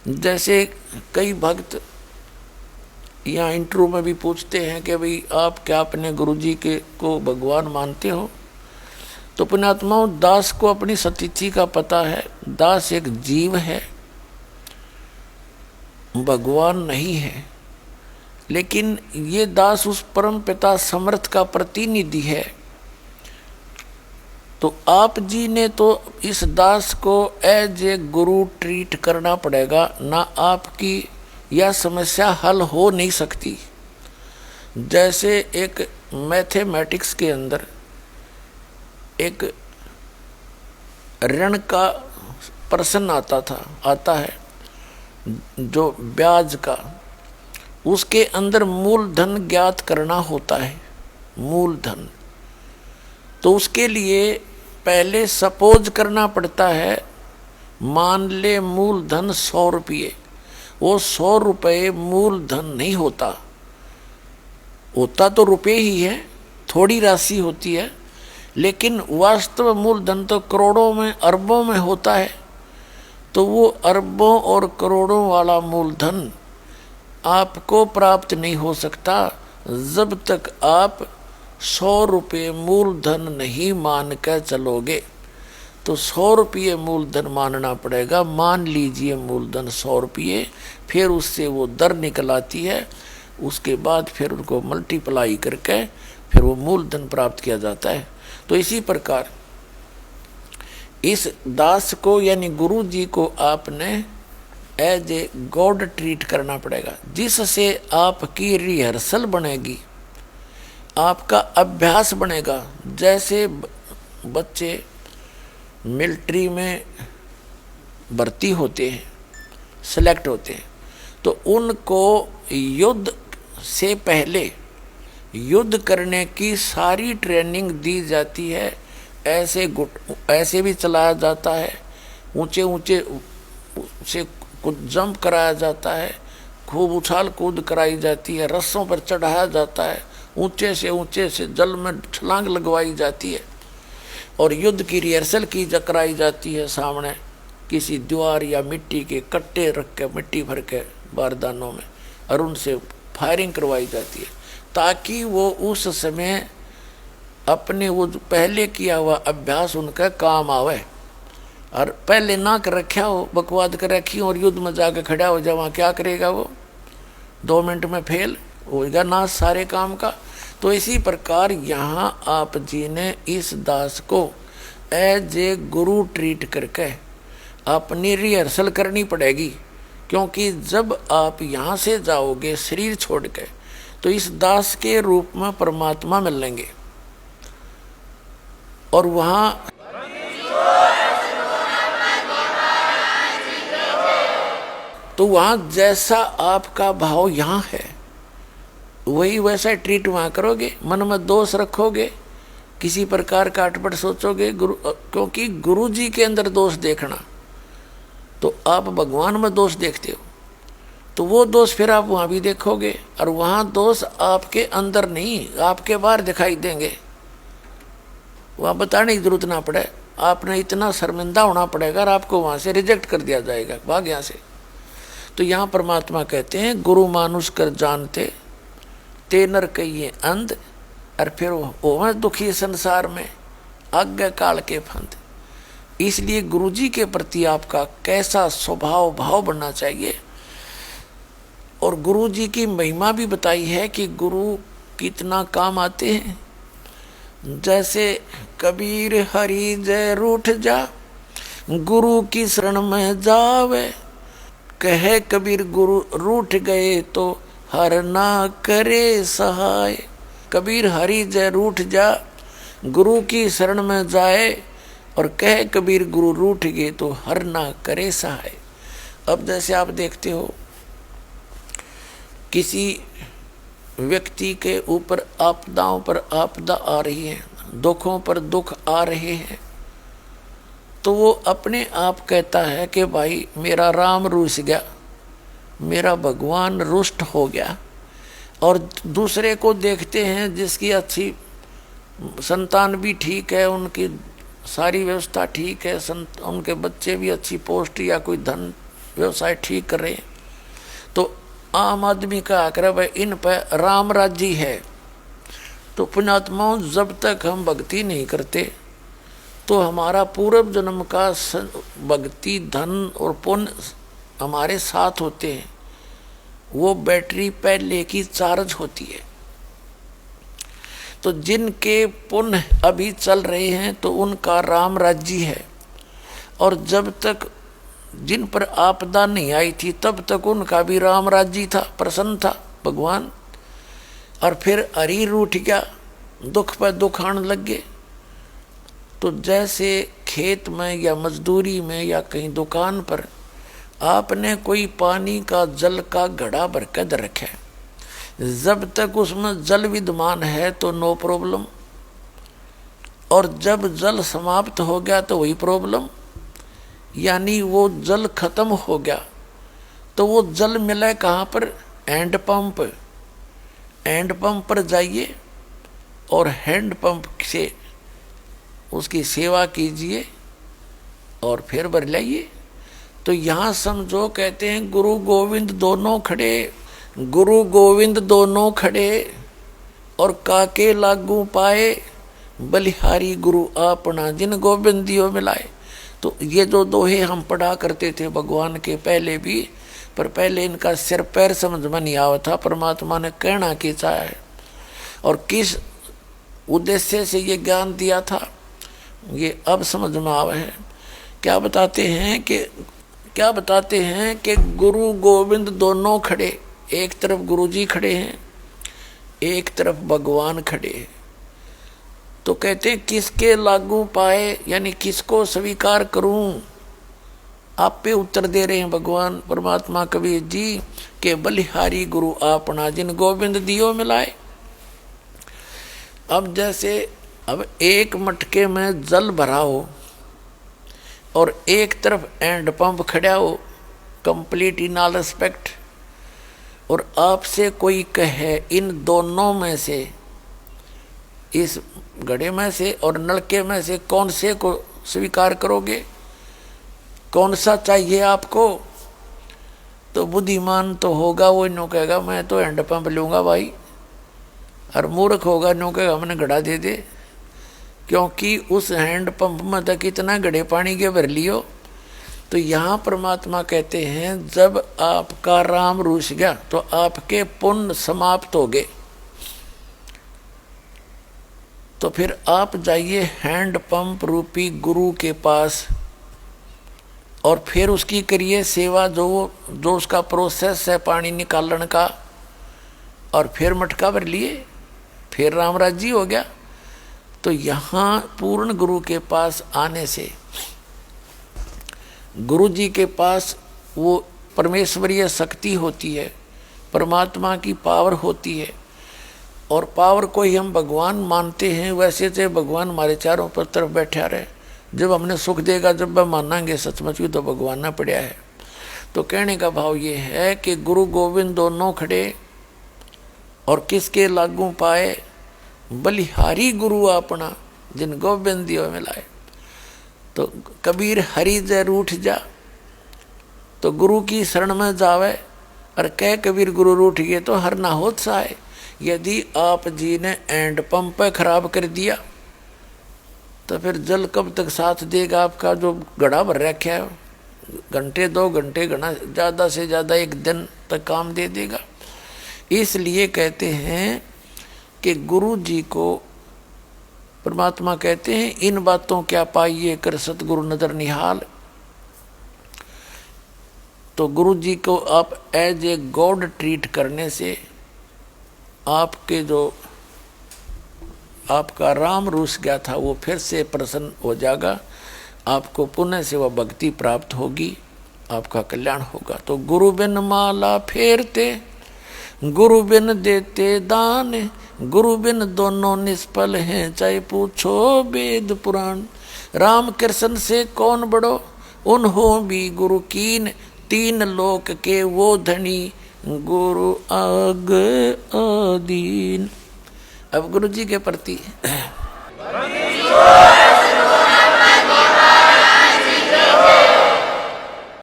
जैसे कई भक्त यहाँ इंटरव्यू में भी पूछते हैं कि भाई आप क्या अपने गुरुजी के को भगवान मानते हो? तो पुण्यात्माओं, दास को अपनी सतिथि का पता है। दास एक जीव है, भगवान नहीं है। लेकिन ये दास उस परम पिता समर्थ का प्रतिनिधि है। तो आप जी ने तो इस दास को एज ए गुरु ट्रीट करना पड़ेगा, ना आपकी यह समस्या हल हो नहीं सकती। जैसे एक मैथमेटिक्स के अंदर एक ऋण का प्रश्न आता है जो ब्याज का, उसके अंदर मूलधन ज्ञात करना होता है। मूलधन तो उसके लिए पहले सपोज करना पड़ता है, मान ले मूलधन 100 रुपये। वो 100 रुपये मूलधन नहीं होता, होता तो रुपये ही है, थोड़ी राशि होती है, लेकिन वास्तव मूलधन तो करोड़ों में अरबों में होता है। तो वो अरबों और करोड़ों वाला मूलधन आपको प्राप्त नहीं हो सकता जब तक आप 100 रुपये मूलधन नहीं मान कर चलोगे। तो 100 रुपये मूलधन मानना पड़ेगा। मान लीजिए मूलधन 100 रुपये, फिर उससे वो दर निकल आती है, उसके बाद फिर उनको मल्टीप्लाई करके फिर वो मूलधन प्राप्त किया जाता है। तो इसी प्रकार इस दास को यानी गुरु जी को आपने एज ए गॉड ट्रीट करना पड़ेगा, जिससे आपकी रिहर्सल बनेगी, आपका अभ्यास बनेगा। जैसे बच्चे मिलिट्री में भर्ती होते हैं, सेलेक्ट होते हैं, तो उनको युद्ध से पहले युद्ध करने की सारी ट्रेनिंग दी जाती है। ऐसे भी चलाया जाता है, ऊंचे ऊंचे से कुछ जंप कराया जाता है, खूब उछाल कूद कराई जाती है, रस्सों पर चढ़ाया जाता है, ऊंचे से जल में छलांग लगवाई जाती है, और युद्ध की रिहर्सल कराई जाती है। सामने किसी दीवार या मिट्टी के कट्टे रख के, मिट्टी भर के बारदानों में, और उनसे फायरिंग करवाई जाती है, ताकि वो उस समय अपने वो पहले किया हुआ अभ्यास उनका काम आवे। और पहले ना कर रखा हो, बकवाद कर रखी हो, और युद्ध में जाकर खड़ा हो जाए, वहाँ क्या करेगा वो? 2 मिनट में फेल होगा ना सारे काम का। तो इसी प्रकार यहाँ आप जी ने इस दास को एज ए गुरु ट्रीट करके अपनी रिहर्सल करनी पड़ेगी। क्योंकि जब आप यहाँ से जाओगे शरीर छोड़ के, तो इस दास के रूप में परमात्मा मिलेंगे, और वहाँ तो वहाँ जैसा आपका भाव यहाँ है वही वैसा ट्रीट वहाँ करोगे। मन में दोष रखोगे, किसी प्रकार का अटपट सोचोगे, क्योंकि गुरु जी के अंदर दोष देखना, तो आप भगवान में दोष देखते हो, तो वो दोष फिर आप वहाँ भी देखोगे, और वहाँ दोष आपके अंदर नहीं आपके बाहर दिखाई देंगे। वहाँ बताने की जरूरत ना पड़े, आपने इतना शर्मिंदा होना पड़ेगा और आपको वहाँ से रिजेक्ट कर दिया जाएगा, भाग यहाँ से। तो यहाँ परमात्मा कहते हैं, गुरु मानुष कर जानते ते नर कहिए अंध, और फिर वो दुखी संसार में आज्ञा काल के फंद। इसलिए गुरुजी के प्रति आपका कैसा स्वभाव भाव बनना चाहिए। और गुरुजी की महिमा भी बताई है कि गुरु कितना काम आते हैं। जैसे कबीर हरि जय रूठ जा, गुरु की शरण में जावे, कहे कबीर गुरु रूठ गए तो हर ना करे सहाय। कबीर हरि जय रूठ जा, गुरु की शरण में जाए, और कहे कबीर गुरु रूठ गए तो हर ना करे सहाय। अब जैसे आप देखते हो किसी व्यक्ति के ऊपर आपदाओं पर आपदा आ रही है, दुखों पर दुख आ रहे हैं, तो वो अपने आप कहता है कि भाई मेरा राम रूठ गया, मेरा भगवान रुष्ट हो गया। और दूसरे को देखते हैं जिसकी अच्छी संतान भी ठीक है, उनकी सारी व्यवस्था ठीक है, उनके बच्चे भी अच्छी पोस्ट या कोई धन व्यवसाय ठीक कर रहे हैं, तो आम आदमी का आकर भाई इन पर राम राज्य है। तो पुण्यात्माओं, जब तक हम भक्ति नहीं करते तो हमारा पूर्व जन्म का भक्ति धन और पुण्य हमारे साथ होते हैं, वो बैटरी पहले की चार्ज होती है। तो जिनके पुण्य अभी चल रहे हैं तो उनका राम राज्य है, और जब तक जिन पर आपदा नहीं आई थी तब तक उनका भी राम राज्य था, प्रसन्न था भगवान। और फिर हरि रूठ गया, दुख पर दुख आने लग गए। तो जैसे खेत में या मजदूरी में या कहीं दुकान पर आपने कोई पानी का जल का घड़ा भर कर रखा है, जब तक उसमें जल विद्यमान है तो नो प्रॉब्लम, और जब जल समाप्त हो गया तो वही प्रॉब्लम। यानी वो जल खत्म हो गया तो वो जल मिला कहाँ पर? Hand pump. हैंड पंप पर जाइए और हैंड पंप से उसकी सेवा कीजिए और फिर भर लाइए। तो यहाँ समझो, कहते हैं गुरु गोविंद दोनों खड़े, गुरु गोविंद दोनों खड़े और काके लागू पाए, बलिहारी गुरु आपना जिन गोविंद दियो मिलाए। तो ये जो दोहे हम पढ़ा करते थे भगवान के पहले भी, पर पहले इनका सिर पैर समझ में नहीं आवा था, परमात्मा ने कहना क्या चाहा है और किस उद्देश्य से ये ज्ञान दिया था, ये अब समझ में आवा है। क्या बताते हैं कि गुरु गोविंद दोनों खड़े, एक तरफ गुरु जी खड़े हैं, एक तरफ भगवान खड़े हैं। तो कहते हैं किसके लागू पाए, यानी किसको स्वीकार करूं। आप पे उत्तर दे रहे हैं भगवान परमात्मा कबीर जी के बलिहारी गुरु आपना जिन गोविंद दियो मिलाए। अब जैसे अब एक मटके में जल भरा हो और एक तरफ हैंड पंप खड़ा हो, कंप्लीट इन ऑल रिस्पेक्ट, और आपसे कोई कहे इन दोनों में से, इस घड़े में से और नलके में से कौन से को स्वीकार करोगे, कौन सा चाहिए आपको? तो बुद्धिमान तो होगा वो इन्हों कहेगा मैं तो हैंड पंप लूँगा भाई, और मूर्ख होगा इन्हों कहेगा हमने घड़ा दे दे, क्योंकि उस हैंड पंप में तक इतना घड़े पानी के भर लियो। तो यहाँ परमात्मा कहते हैं जब आपका राम रूस गया तो आपके पुण्य समाप्त हो गए, तो फिर आप जाइए हैंड पंप रूपी गुरु के पास और फिर उसकी करिए सेवा, जो उसका प्रोसेस है पानी निकालने का, और फिर मटका भर लिए, फिर राम राज्य हो गया। तो यहाँ पूर्ण गुरु के पास आने से, गुरु जी के पास वो परमेश्वरीय शक्ति होती है, परमात्मा की पावर होती है, और पावर को ही हम भगवान मानते हैं। वैसे तो भगवान हमारे चारों पर तरफ बैठा रहे, जब हमने सुख देगा जब हम मानेंगे सचमुच ही तो भगवान ना पड़ा है। तो कहने का भाव ये है कि गुरु गोविंद दोनों खड़े और किसके लागू पाए, बलिहारी गुरु अपना जिन गोविंद दियो मिलाए। तो कबीर हरि जय रूठ जा, तो गुरु की शरण में जावे, और कह कबीर गुरु रूठ गए तो हर ना होत साए। यदि आप जी ने एंड पंप खराब कर दिया तो फिर जल कब तक साथ देगा आपका जो घड़ा भर रखा है? घंटे 2 घंटे घना, ज़्यादा से ज़्यादा 1 दिन तक काम दे देगा। इसलिए कहते हैं कि गुरु जी को परमात्मा कहते हैं इन बातों क्या पाइए कर सतगुरु नजर निहाल। तो गुरु जी को आप एज ए गॉड ट्रीट करने से आपके जो आपका राम रूस गया था वो फिर से प्रसन्न हो जाएगा, आपको पुण्य से वह भक्ति प्राप्त होगी, आपका कल्याण होगा। तो गुरु बिन माला फेरते, गुरु बिन देते दान, गुरु बिन दोनों निष्फल हैं, चाहे पूछो वेद पुराण। राम कृष्ण से कौन बड़ो, उन्हों भी गुरु कीन, 3 लोक के वो धनी, गुरु आग आदीन। अब गुरु जी के प्रति